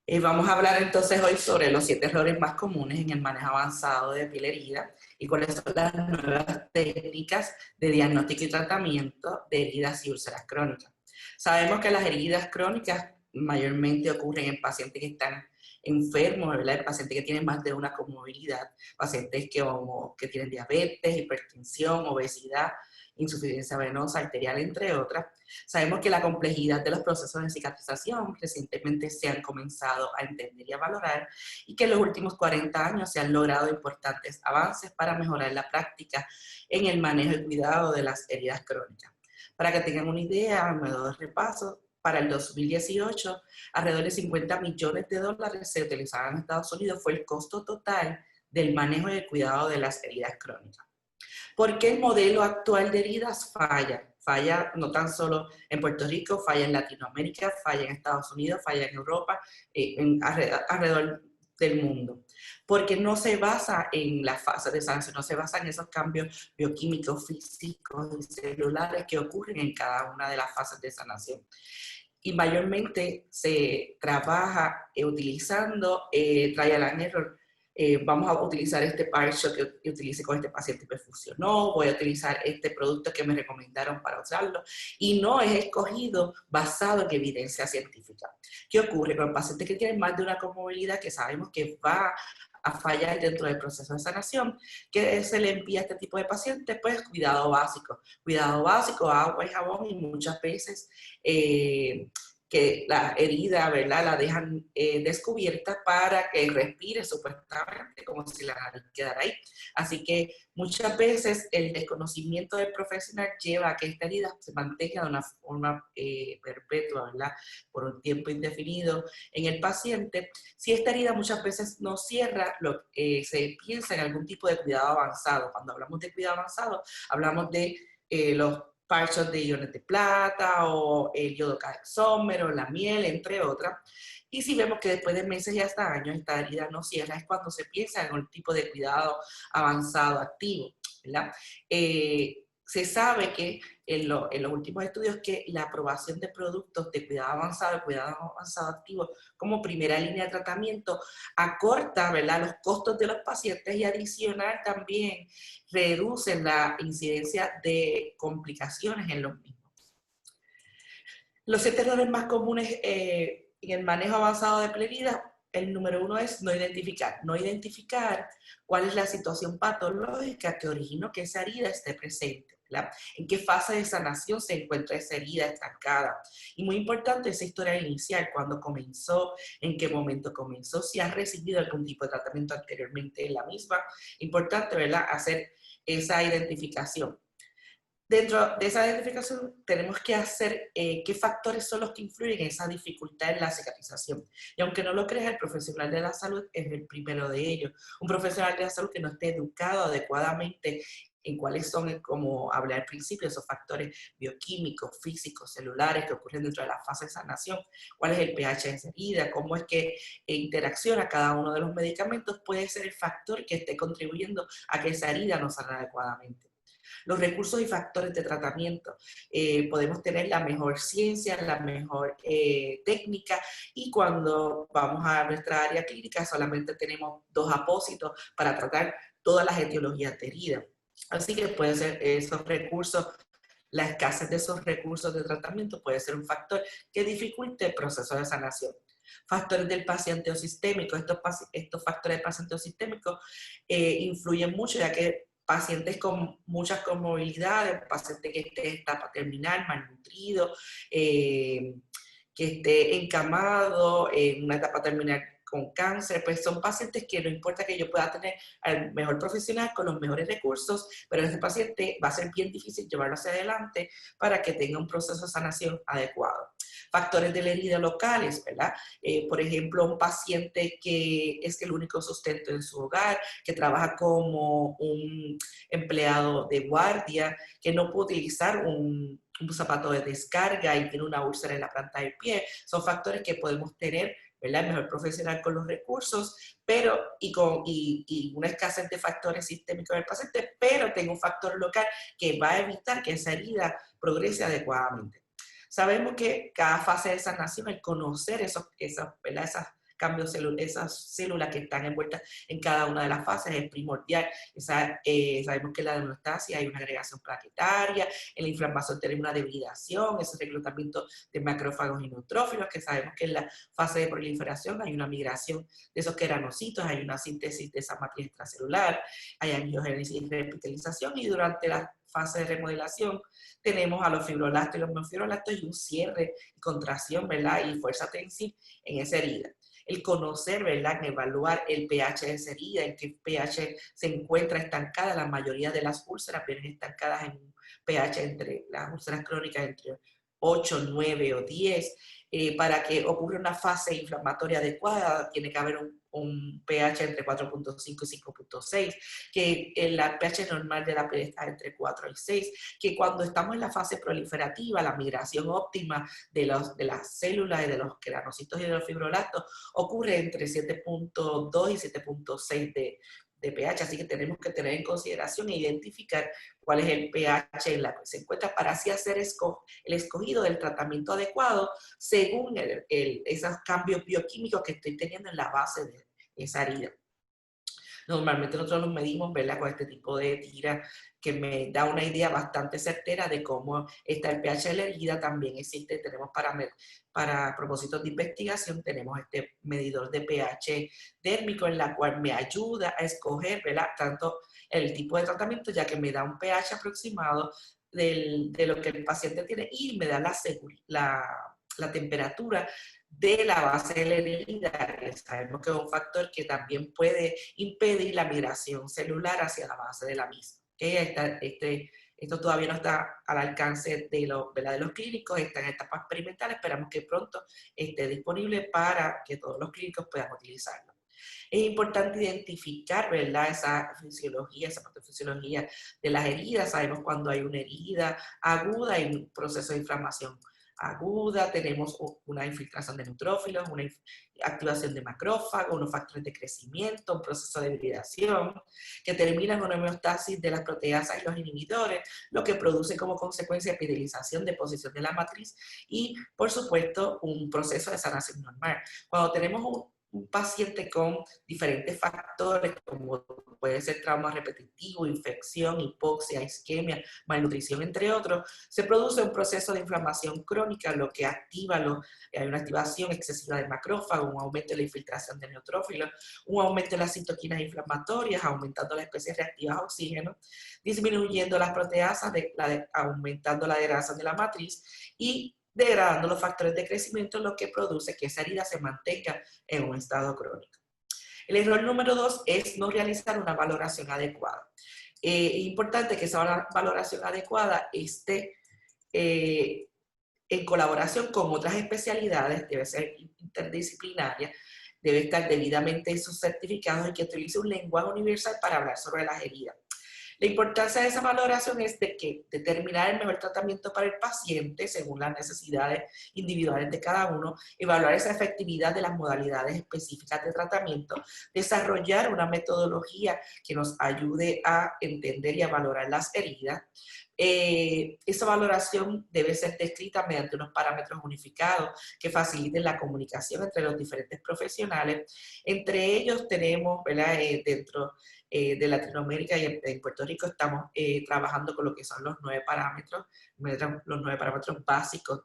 Vamos a hablar entonces hoy sobre los 7 errores más comunes en el manejo avanzado de piel herida y cuáles son las nuevas técnicas de diagnóstico y tratamiento de heridas y úlceras crónicas. Sabemos que las heridas crónicas mayormente ocurren en pacientes que están enfermos, ¿verdad? Pacientes que tienen más de una comorbilidad, pacientes que tienen diabetes, hipertensión, obesidad, insuficiencia venosa, arterial, entre otras. Sabemos que la complejidad de los procesos de cicatrización recientemente se han comenzado a entender y a valorar y que en los últimos 40 años se han logrado importantes avances para mejorar la práctica en el manejo y cuidado de las heridas crónicas. Para que tengan una idea, me doy repaso. Para el 2018, alrededor de 50 millones de dólares se utilizaban en Estados Unidos, fue el costo total del manejo y el cuidado de las heridas crónicas. ¿Por qué el modelo actual de heridas falla? Falla no tan solo en Puerto Rico, falla en Latinoamérica, falla en Estados Unidos, falla en Europa, alrededor del mundo. Porque no se basa en la fase de sanación, no se basa en esos cambios bioquímicos, físicos y celulares que ocurren en cada una de las fases de sanación. Y mayormente se trabaja utilizando trial and error. Vamos a utilizar este parche que utilice con este paciente y me funcionó, voy a utilizar este producto que me recomendaron para usarlo, y no es escogido basado en evidencia científica. ¿Qué ocurre con pacientes que tienen más de una comorbilidad que sabemos que va a fallar dentro del proceso de sanación? ¿Qué se le envía a este tipo de pacientes? Pues cuidado básico, agua y jabón, y muchas veces que la herida, ¿verdad?, la dejan descubierta para que respire supuestamente, como si la nariz quedara ahí. Así que muchas veces el desconocimiento del profesional lleva a que esta herida se mantenga de una forma perpetua, ¿verdad?, por un tiempo indefinido en el paciente. Si esta herida muchas veces no cierra, se piensa en algún tipo de cuidado avanzado. Cuando hablamos de cuidado avanzado, hablamos de los parchos de iones de plata o el iodocaxómero, la miel, entre otras. Y si vemos que después de meses y hasta años esta herida no cierra, es cuando se piensa en un tipo de cuidado avanzado activo, ¿verdad? Se sabe que en los últimos estudios que la aprobación de productos de cuidado avanzado activo como primera línea de tratamiento acorta, ¿verdad?, los costos de los pacientes y adicional también reducen la incidencia de complicaciones en los mismos. Los 7 errores más comunes en el manejo avanzado de herida, el número 1 es no identificar cuál es la situación patológica que originó que esa herida esté presente, ¿verdad? En qué fase de sanación se encuentra esa herida estancada. Y muy importante esa historia inicial, cuándo comenzó, en qué momento comenzó, si ha recibido algún tipo de tratamiento anteriormente en la misma. Importante, ¿verdad?, hacer esa identificación. Dentro de esa identificación tenemos que hacer qué factores son los que influyen en esa dificultad en la cicatrización. Y aunque no lo creas, el profesional de la salud es el primero de ellos. Un profesional de la salud que no esté educado adecuadamente en cuáles son, como hablé al principio, esos factores bioquímicos, físicos, celulares que ocurren dentro de la fase de sanación, cuál es el pH de esa herida, cómo es que interacciona cada uno de los medicamentos, puede ser el factor que esté contribuyendo a que esa herida no salga adecuadamente. Los recursos y factores de tratamiento. Podemos tener la mejor ciencia, la mejor técnica, y cuando vamos a nuestra área clínica solamente tenemos 2 apósitos para tratar todas las etiologías de herida. Así que pueden ser esos recursos, la escasez de esos recursos de tratamiento puede ser un factor que dificulte el proceso de sanación. Factores del paciente o sistémico. Estos factores del paciente o sistémico influyen mucho, ya que pacientes con muchas comorbilidades, paciente que esté en etapa terminal, malnutrido, que esté encamado en una etapa terminal con cáncer, pues son pacientes que no importa que yo pueda tener al mejor profesional con los mejores recursos, pero este paciente va a ser bien difícil llevarlo hacia adelante para que tenga un proceso de sanación adecuado. Factores de la herida locales, ¿verdad? Por ejemplo, un paciente que es el único sustento en su hogar, que trabaja como un empleado de guardia, que no puede utilizar un zapato de descarga y tiene una úlcera en la planta del pie, son factores que podemos tener, ¿verdad?, el mejor profesional con los recursos, pero y una escasez de factores sistémicos del paciente, pero tengo un factor local que va a evitar que esa herida progrese adecuadamente. Sabemos que cada fase de sanación, el conocer esas esas células que están envueltas en cada una de las fases es primordial. Sabemos que en la homeostasis hay una agregación plaquetaria, en la inflamación tenemos una debilitación, ese reclutamiento de macrófagos y neutrófilos, que sabemos que en la fase de proliferación hay una migración de esos queranocitos, hay una síntesis de esa matriz extracelular, hay angiogénesis y repitalización, y durante la fase de remodelación tenemos a los fibroblastos y los miofibroblastos y un cierre, contracción, ¿verdad? Y fuerza tensiva en esa herida. El conocer, ¿verdad? Evaluar el pH de esa herida, en qué pH se encuentra estancada. La mayoría de las úlceras vienen estancadas en un pH entre las úlceras crónicas entre 8, 9 o 10. Para que ocurra una fase inflamatoria adecuada, tiene que haber un pH entre 4.5 y 5.6, que el pH normal de la piel está entre 4 y 6, que cuando estamos en la fase proliferativa, la migración óptima de las células y de los keranocitos y de los fibroblastos ocurre entre 7.2 y 7.6 de pH, así que tenemos que tener en consideración e identificar cuál es el pH en la que se encuentra para así hacer el escogido del tratamiento adecuado según esos cambios bioquímicos que estoy teniendo en la base de esa herida. Normalmente nosotros nos medimos, ¿verdad?, con este tipo de tira que me da una idea bastante certera de cómo está el pH de la herida. También existe, tenemos para propósitos de investigación, tenemos este medidor de pH dérmico en la cual me ayuda a escoger, ¿verdad?, tanto el tipo de tratamiento, ya que me da un pH aproximado de lo que el paciente tiene y me da la temperatura de la base de la herida, que sabemos que es un factor que también puede impedir la migración celular hacia la base de la misma. Esto todavía no está al alcance de los clínicos, está en etapa experimental, esperamos que pronto esté disponible para que todos los clínicos puedan utilizarlo. Es importante identificar, ¿verdad?, esa fisiología, esa patofisiología de las heridas. Sabemos cuando hay una herida aguda y un proceso de inflamación aguda, tenemos una infiltración de neutrófilos, una activación de macrófagos, unos factores de crecimiento, un proceso de hibridación, que terminan con homeostasis de las proteasas y los inhibidores, lo que produce como consecuencia epitelización, deposición de la matriz y, por supuesto, un proceso de sanación normal. Cuando tenemos un paciente con diferentes factores, como puede ser trauma repetitivo, infección, hipoxia, isquemia, malnutrición, entre otros, se produce un proceso de inflamación crónica, lo que activa, hay una activación excesiva de macrófagos, un aumento de la infiltración de neutrófilos, un aumento de las citoquinas inflamatorias, aumentando las especies reactivas a oxígeno, disminuyendo las proteasas, aumentando la degradación de la matriz y degradando los factores de crecimiento, lo que produce que esa herida se mantenga en un estado crónico. El error número 2 es no realizar una valoración adecuada. Es importante que esa valoración adecuada esté en colaboración con otras especialidades, debe ser interdisciplinaria, debe estar debidamente en sus certificados y que utilice un lenguaje universal para hablar sobre las heridas. La importancia de esa valoración es determinar el mejor tratamiento para el paciente según las necesidades individuales de cada uno, evaluar esa efectividad de las modalidades específicas de tratamiento, desarrollar una metodología que nos ayude a entender y a valorar las heridas. Esa valoración debe ser descrita mediante unos parámetros unificados que faciliten la comunicación entre los diferentes profesionales. Entre ellos tenemos, ¿verdad?, dentro de Latinoamérica y en Puerto Rico estamos trabajando con lo que son los 9 parámetros básicos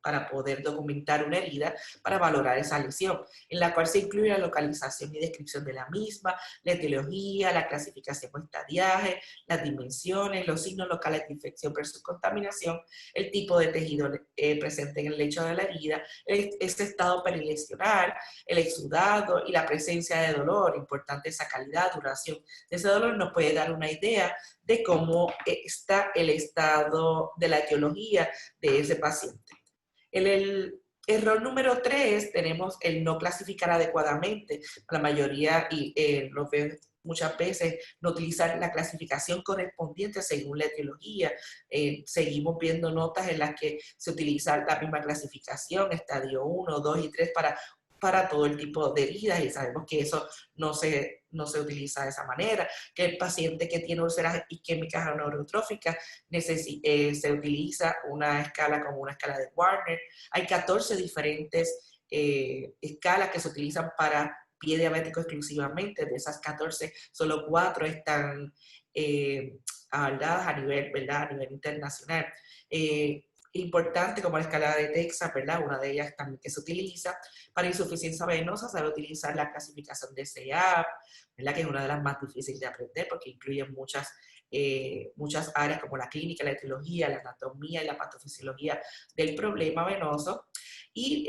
para poder documentar una herida, para valorar esa lesión, en la cual se incluye la localización y descripción de la misma, la etiología, la clasificación o estadiaje, las dimensiones, los signos locales de infección versus contaminación, el tipo de tejido presente en el lecho de la herida, ese estado perilesional, el exudado y la presencia de dolor. Importante esa calidad, duración de ese dolor nos puede dar una idea de cómo está el estado de la etiología de ese paciente. El error número 3 tenemos el no clasificar adecuadamente. La mayoría, y lo ven muchas veces, no utilizar la clasificación correspondiente según la etiología. Seguimos viendo notas en las que se utiliza la misma clasificación, estadio 1, 2 y 3 para todo el tipo de heridas, y sabemos que eso no se utiliza de esa manera, que el paciente que tiene úlceras isquémicas o neurotróficas se utiliza una escala como una escala de Warner. Hay 14 diferentes escalas que se utilizan para pie diabético exclusivamente. De esas 14, solo 4 están avaladas a nivel, ¿verdad? A nivel internacional. Importante como la escala de Texas, ¿verdad? Una de ellas también que se utiliza. Para insuficiencia venosa se debe utilizar la clasificación de SEAP, ¿verdad? Que es una de las más difíciles de aprender porque incluye muchas áreas como la clínica, la etiología, la anatomía y la patofisiología del problema venoso. Y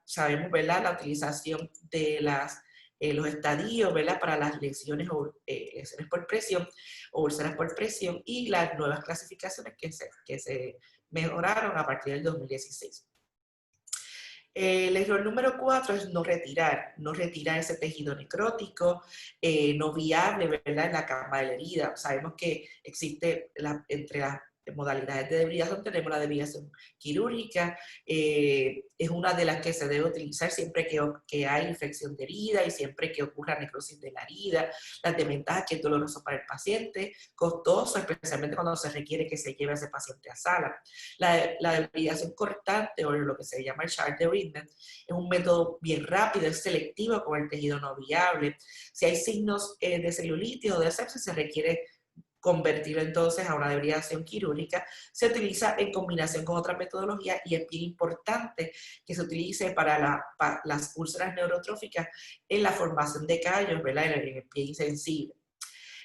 sabemos, ¿verdad?, la utilización de los estadios, ¿verdad?, para las lesiones por presión o úlceras por presión, y las nuevas clasificaciones que se mejoraron a partir del 2016. El error número 4 es no retirar ese tejido necrótico no viable, ¿verdad?, en la cama de la herida. Sabemos que existe entre las modalidades de debridación, tenemos la debridación quirúrgica, es una de las que se debe utilizar siempre que hay infección de herida y siempre que ocurra necrosis de la herida. Las desventajas que es doloroso para el paciente, costoso, especialmente cuando se requiere que se lleve a ese paciente a sala. La debridación cortante, o lo que se llama el short debridement, es un método bien rápido, es selectivo con el tejido no viable. Si hay signos de celulitis o de sepsis, se requiere convertirlo entonces a una debridación quirúrgica. Se utiliza en combinación con otras metodologías y es bien importante que se utilice para las úlceras neurotróficas en la formación de callos, ¿verdad?, en el pie insensible.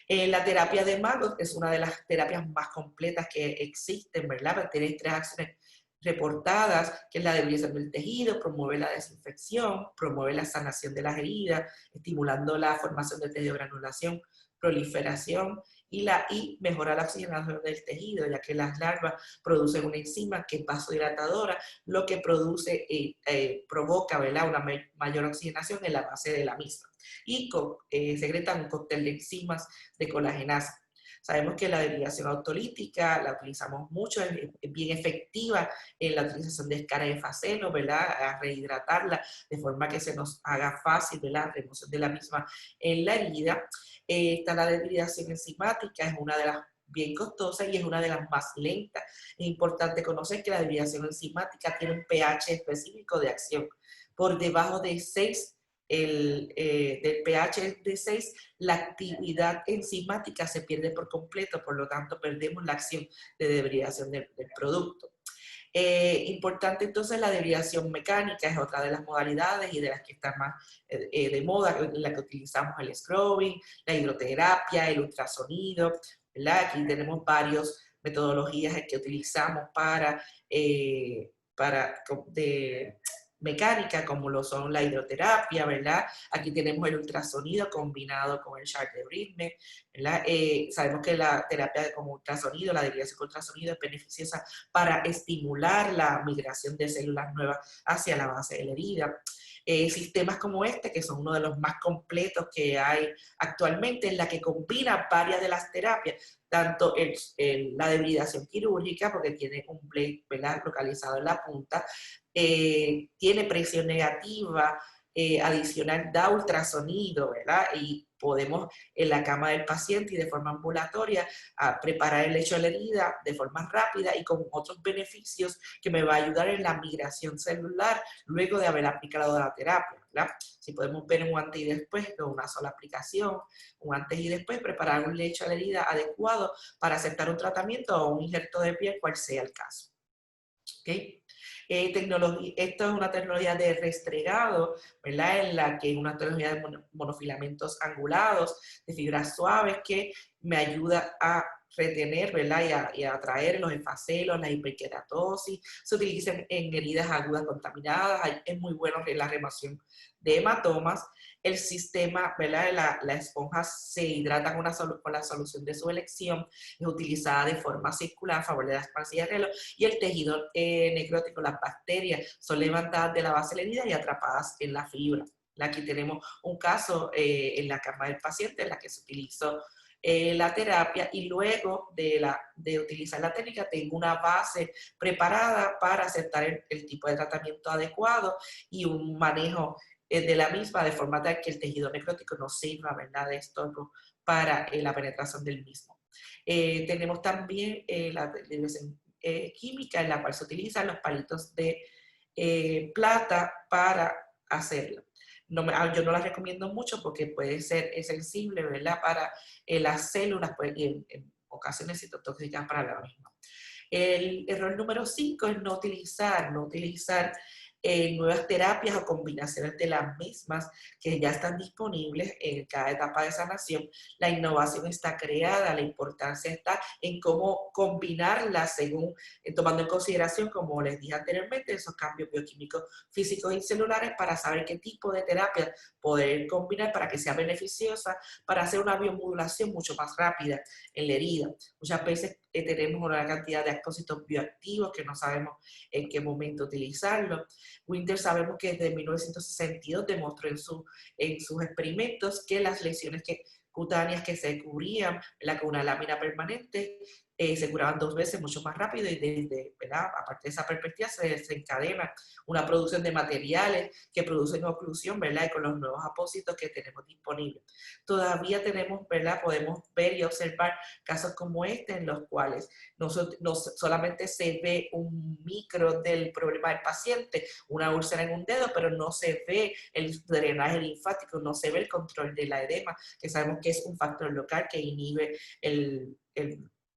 La terapia de Margot es una de las terapias más completas que existen, ¿verdad? Tiene 3 acciones reportadas, que es la debilización del tejido, promueve la desinfección, promueve la sanación de las heridas, estimulando la formación de tejido de granulación, proliferación y mejora la oxigenación del tejido, ya que las larvas producen una enzima que es vasodilatadora, lo que provoca, ¿verdad?, una mayor oxigenación en la base de la misma. Y secretan un cóctel de enzimas de colagenasa. Sabemos que la debridación autolítica la utilizamos mucho, es bien efectiva en la utilización de escara de facelo, ¿verdad?, a rehidratarla de forma que se nos haga fácil, ¿verdad?, la remoción de la misma en la herida. Está la debridación enzimática, es una de las bien costosas y es una de las más lentas. Es importante conocer que la debridación enzimática tiene un pH específico de acción. Por debajo de 6, del pH de 6, la actividad enzimática se pierde por completo, por lo tanto perdemos la acción de debridación del producto. Importante entonces la debridación mecánica, es otra de las modalidades y de las que están más de moda, en la que utilizamos el scrubbing, la hidroterapia, el ultrasonido, ¿verdad? Aquí tenemos varias metodologías que utilizamos de mecánica, como lo son la hidroterapia, ¿verdad? Aquí tenemos el ultrasonido combinado con el short debridement, ¿verdad? Sabemos que la terapia con ultrasonido, la debridación con ultrasonido es beneficiosa para estimular la migración de células nuevas hacia la base de la herida. Sistemas como este, que son uno de los más completos que hay actualmente, en la que combina varias de las terapias, tanto la debridación quirúrgica, porque tiene un blade, ¿verdad?, localizado en la punta, tiene presión negativa, adicional da ultrasonido, ¿verdad? Y podemos en la cama del paciente y de forma ambulatoria preparar el lecho de la herida de forma rápida y con otros beneficios que me va a ayudar en la migración celular luego de haber aplicado la terapia, ¿verdad? Si podemos ver un antes y después de una sola aplicación, un antes y después, preparar un lecho de la herida adecuado para aceptar un tratamiento o un injerto de piel, cual sea el caso. ¿Okay? Esto es una tecnología de restregado, ¿verdad?, en la que es una tecnología de monofilamentos angulados, de fibras suaves, que me ayuda a retener, ¿verdad?, y a atraer los enfacelos, la hiperkeratosis. Se utilizan en heridas agudas contaminadas, es muy bueno en la remoción de hematomas. El sistema, ¿verdad?, la esponja se hidrata con la solución de su elección, es utilizada de forma circular a favor de la esparcilla de reloj, y el tejido necrótico, las bacterias, son levantadas de la base de la herida y atrapadas en la fibra. Aquí tenemos un caso en la cama del paciente en la que se utilizó la terapia, y luego de utilizar la técnica tengo una base preparada para aceptar el tipo de tratamiento adecuado y un manejo de la misma, de forma tal que el tejido necrótico no sirva, ¿verdad?, de estorbo para la penetración del mismo. Tenemos también la debridación química, en la cual se utilizan los palitos de plata para hacerla. Yo no la recomiendo mucho porque puede ser sensible, ¿verdad? Para las células pues, y en ocasiones citotóxicas para la misma. El error número 5 es no utilizar nuevas terapias o combinaciones de las mismas que ya están disponibles en cada etapa de sanación. La innovación está creada, la importancia está en cómo combinarlas según, tomando en consideración, como les dije anteriormente, esos cambios bioquímicos, físicos y celulares para saber qué tipo de terapia poder combinar para que sea beneficiosa, para hacer una biomodulación mucho más rápida en la herida. Muchas veces tenemos una cantidad de expósitos bioactivos que no sabemos en qué momento utilizarlo. Winter sabemos que desde 1962 demostró en sus experimentos que las lesiones cutáneas que se cubrían con una lámina permanente se curaban 2 veces mucho más rápido y desde, ¿verdad? Aparte de esa perspectiva se desencadena una producción de materiales que producen oclusión, ¿verdad? Y con los nuevos apósitos que tenemos disponibles. Todavía tenemos, ¿verdad? Podemos ver y observar casos como este en los cuales no solamente se ve un micro del problema del paciente, una úlcera en un dedo, pero no se ve el drenaje linfático, no se ve el control de la edema, que sabemos que es un factor local que inhibe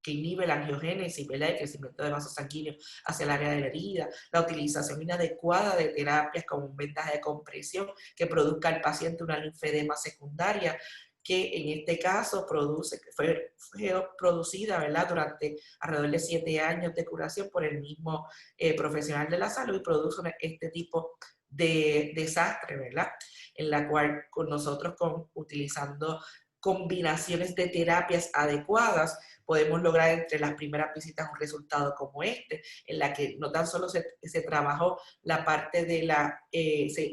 que inhibe la angiogénesis, ¿verdad? El crecimiento de vasos sanguíneos hacia el área de la herida, la utilización inadecuada de terapias como un vendaje de compresión que produzca al paciente una linfedema secundaria, que en este caso fue producida, ¿verdad? Durante alrededor de 7 años de curación por el mismo profesional de la salud y produce este tipo de desastre, ¿verdad? En la cual nosotros utilizando combinaciones de terapias adecuadas podemos lograr entre las primeras visitas un resultado como este, en la que no tan solo se trabajó la parte de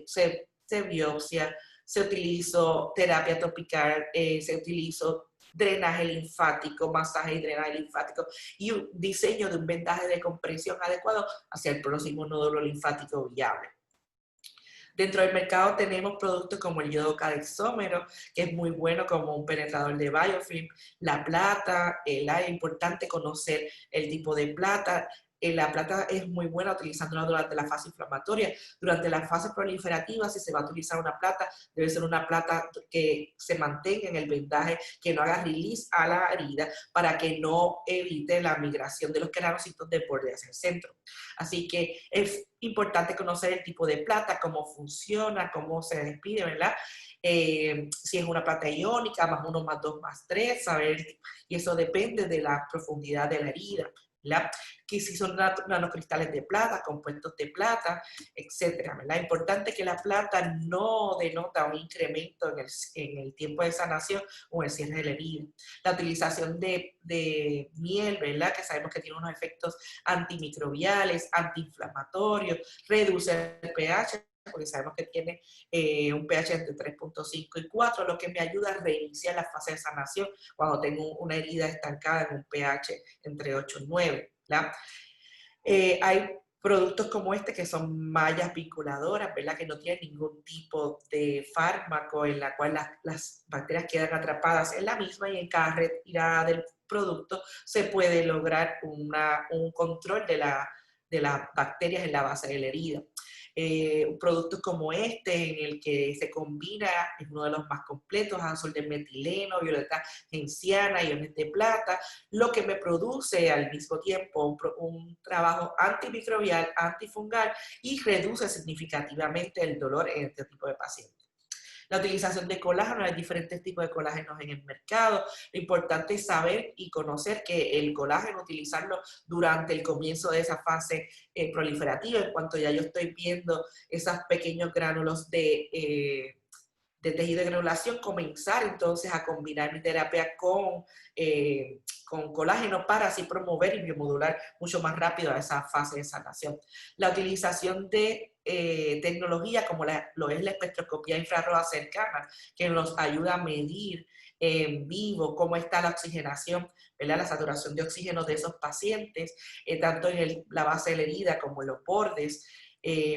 se biopsia, se utilizó terapia topical, se utilizó drenaje linfático, masaje y drenaje linfático y un diseño de un vendaje de compresión adecuado hacia el próximo nódulo linfático viable. Dentro del mercado tenemos productos como el iodo-cadexómero, que es muy bueno como un penetrador de biofilm, la plata, es importante conocer el tipo de plata. La plata es muy buena utilizándola durante la fase inflamatoria. Durante la fase proliferativa, si se va a utilizar una plata, debe ser una plata que se mantenga en el vendaje, que no haga release a la herida, para que no evite la migración de los keranocitos del borde hacia el centro. Así que es importante conocer el tipo de plata, cómo funciona, cómo se despide, ¿verdad? Si es una plata iónica, +1, +2, +3, saber, y eso depende de la profundidad de la herida, ¿verdad? Que si son nanocristales de plata, compuestos de plata, etcétera, ¿verdad? Importante que la plata no denota un incremento en el tiempo de sanación o en el cierre de la herida. La utilización de miel, ¿verdad? Que sabemos que tiene unos efectos antimicrobiales, antiinflamatorios, reduce el pH, porque sabemos que tiene un pH entre 3.5 y 4, lo que me ayuda a reiniciar la fase de sanación cuando tengo una herida estancada en un pH entre 8 y 9, ¿verdad? Hay productos como este que son mallas vinculadoras, ¿verdad? Que no tienen ningún tipo de fármaco en la cual las bacterias quedan atrapadas en la misma y en cada retirada del producto se puede lograr un control de las bacterias en la base de la herida. Productos como este, en el que se combina, es uno de los más completos, azul de metileno, violeta genciana, iones de plata, lo que me produce al mismo tiempo un trabajo antimicrobial, antifungal y reduce significativamente el dolor en este tipo de pacientes. La utilización de colágeno, hay diferentes tipos de colágenos en el mercado. Lo importante es saber y conocer que el colágeno, utilizarlo durante el comienzo de esa fase proliferativa, en cuanto ya yo estoy viendo esos pequeños gránulos de tejido de granulación, comenzar entonces a combinar mi terapia con colágeno para así promover y biomodular mucho más rápido a esa fase de sanación. La utilización de tecnología como lo es la espectroscopía infrarroja cercana, que nos ayuda a medir en vivo cómo está la oxigenación, ¿verdad? La saturación de oxígeno de esos pacientes, tanto en la base de la herida como en los bordes.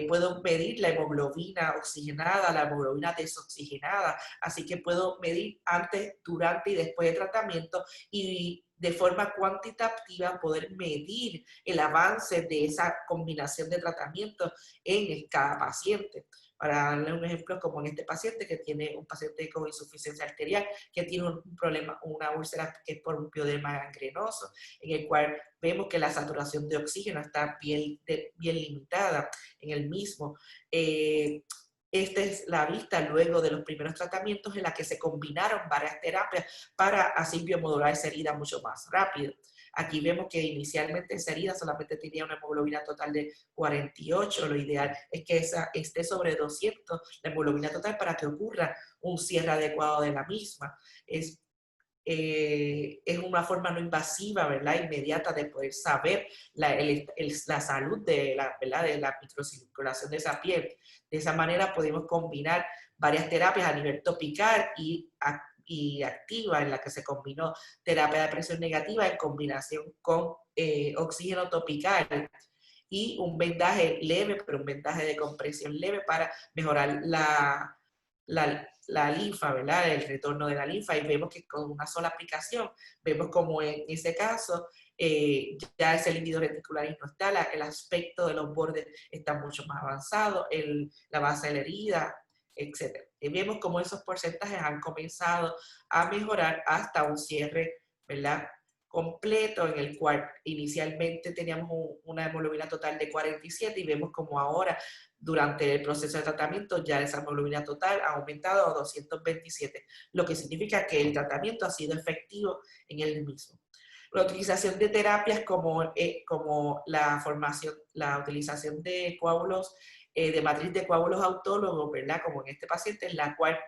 Puedo medir la hemoglobina oxigenada, la hemoglobina desoxigenada, así que puedo medir antes, durante y después de tratamiento y de forma cuantitativa poder medir el avance de esa combinación de tratamientos en cada paciente. Para darle un ejemplo, como en este paciente que tiene un paciente con insuficiencia arterial, que tiene un problema, una úlcera que es por un pioderma gangrenoso, en el cual vemos que la saturación de oxígeno está bien limitada en el mismo. Esta es la vista luego de los primeros tratamientos en la que se combinaron varias terapias para así biomodular esa herida mucho más rápido. Aquí vemos que inicialmente esa herida solamente tenía una hemoglobina total de 48. Lo ideal es que esa esté sobre 200, la hemoglobina total, para que ocurra un cierre adecuado de la misma. Es una forma no invasiva, ¿verdad? Inmediata de poder saber la salud de ¿verdad? De la microcirculación de esa piel. De esa manera podemos combinar varias terapias a nivel topical y activa, en la que se combinó terapia de presión negativa en combinación con oxígeno topical y un vendaje leve, pero un vendaje de compresión leve para mejorar la linfa, ¿verdad? El retorno de la linfa, y vemos que con una sola aplicación, vemos como en ese caso ya ese líquido reticular no está, el aspecto de los bordes está mucho más avanzado, la base de la herida, etc. Y vemos como esos porcentajes han comenzado a mejorar hasta un cierre, ¿verdad? Completo, en el cual inicialmente teníamos una hemoglobina total de 47 y vemos como ahora, durante el proceso de tratamiento, ya esa hemoglobina total ha aumentado a 227, lo que significa que el tratamiento ha sido efectivo en el mismo. La utilización de terapias como la utilización de coágulos, de matriz de coágulos autólogos, ¿verdad? Como en este paciente, en la cual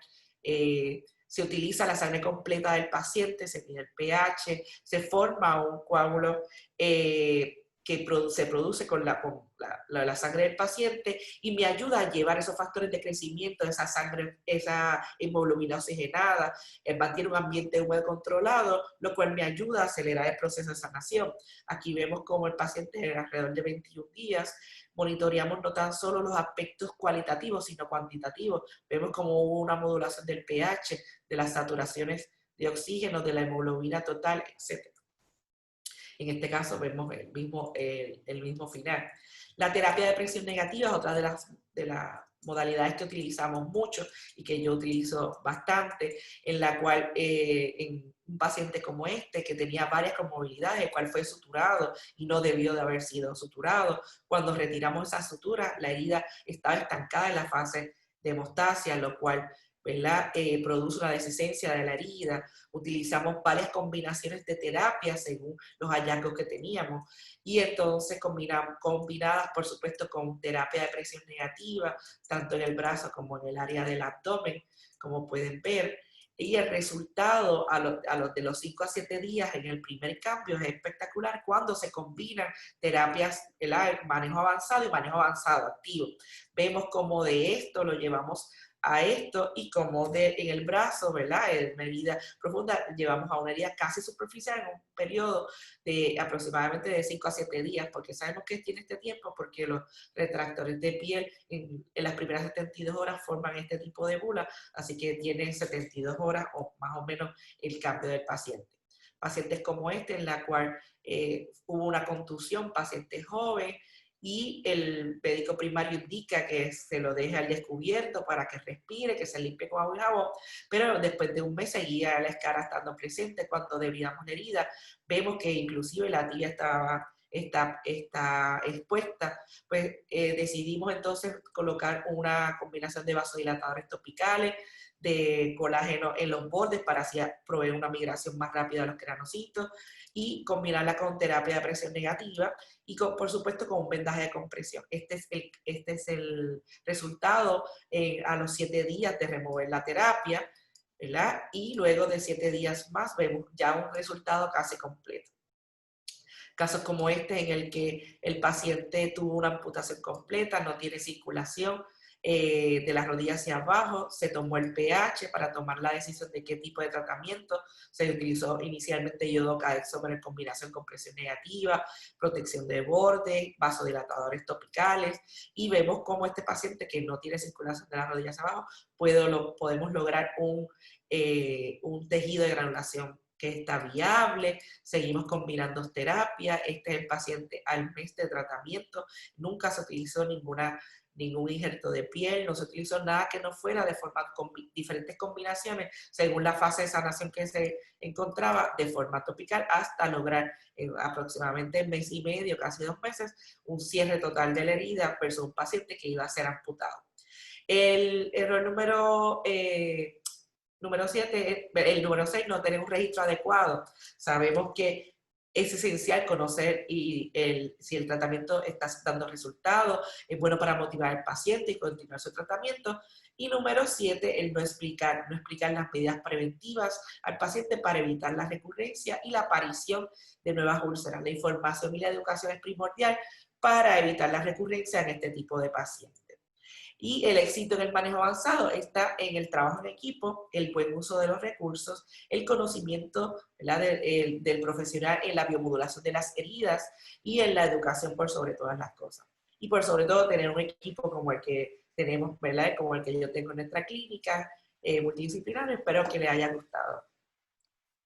se utiliza la sangre completa del paciente, se mide el pH, se forma un coágulo que se produce con la sangre del paciente y me ayuda a llevar esos factores de crecimiento de esa sangre, esa hemoglobina oxigenada, mantiene un ambiente húmedo controlado, lo cual me ayuda a acelerar el proceso de sanación. Aquí vemos como el paciente en alrededor de 21 días monitoreamos no tan solo los aspectos cualitativos, sino cuantitativos. Vemos como hubo una modulación del pH, de las saturaciones de oxígeno, de la hemoglobina total, etc. En este caso vemos el mismo final. La terapia de presión negativa es otra de las modalidades que utilizamos mucho y que yo utilizo bastante, en la cual en un paciente como este, que tenía varias comorbilidades, el cual fue suturado y no debió de haber sido suturado, cuando retiramos esa sutura, la herida estaba estancada en la fase de hemostasia, lo cual, ¿verdad? Produce una descendencia de la herida. Utilizamos varias combinaciones de terapias según los hallazgos que teníamos, y entonces combinadas, por supuesto, con terapia de presión negativa, tanto en el brazo como en el área del abdomen, como pueden ver. Y el resultado de los 5 a 7 días en el primer cambio es espectacular cuando se combinan terapias, el manejo avanzado y manejo avanzado activo. Vemos cómo de esto lo llevamos a esto, y como en el brazo, ¿verdad? En medida profunda, llevamos a una herida casi superficial en un periodo de aproximadamente de 5 a 7 días, porque sabemos que tiene este tiempo, porque los retractores de piel en las primeras 72 horas forman este tipo de bula, así que tienen 72 horas o más o menos el cambio del paciente. Pacientes como este, en la cual hubo una contusión, paciente joven, y el médico primario indica que se lo deje al descubierto para que respire, que se limpie con agua y jabón, pero después de un mes seguía la escara estando presente. Cuando debríamos la herida, vemos que inclusive la tibia está expuesta, pues decidimos entonces colocar una combinación de vasodilatadores topicales, de colágeno en los bordes para así proveer una migración más rápida a los granocitos, y combinarla con terapia de presión negativa y por supuesto con un vendaje de compresión. Este es el resultado a los 7 días de remover la terapia, ¿verdad? Y luego de 7 días más vemos ya un resultado casi completo. Casos como este, en el que el paciente tuvo una amputación completa, no tiene circulación de las rodillas hacia abajo, se tomó el pH para tomar la decisión de qué tipo de tratamiento. Se utilizó inicialmente yodo cadexomer en combinación con presión negativa, protección de borde, vasodilatadores topicales, y vemos cómo este paciente que no tiene circulación de las rodillas hacia abajo, podemos lograr un tejido de granulación que está viable, seguimos combinando terapias, este es el paciente al mes de tratamiento, nunca se utilizó ningún injerto de piel, no se utilizó nada que no fuera de forma con diferentes combinaciones según la fase de sanación que se encontraba de forma topical hasta lograr aproximadamente un mes y medio, casi 2 meses, un cierre total de la herida versus un paciente que iba a ser amputado. El error número 7, el número 6, no tener un registro adecuado. Sabemos que es esencial conocer si el tratamiento está dando resultados, es bueno para motivar al paciente y continuar su tratamiento. Y número 7, el no explicar las medidas preventivas al paciente para evitar la recurrencia y la aparición de nuevas úlceras. La información y la educación es primordial para evitar la recurrencia en este tipo de pacientes. Y el éxito en el manejo avanzado está en el trabajo en equipo, el buen uso de los recursos, el conocimiento del profesional en la biomodulación de las heridas y en la educación por sobre todas las cosas. Y por sobre todo tener un equipo como el que tenemos, ¿verdad? Como el que yo tengo en nuestra clínica, multidisciplinario. Espero que les haya gustado.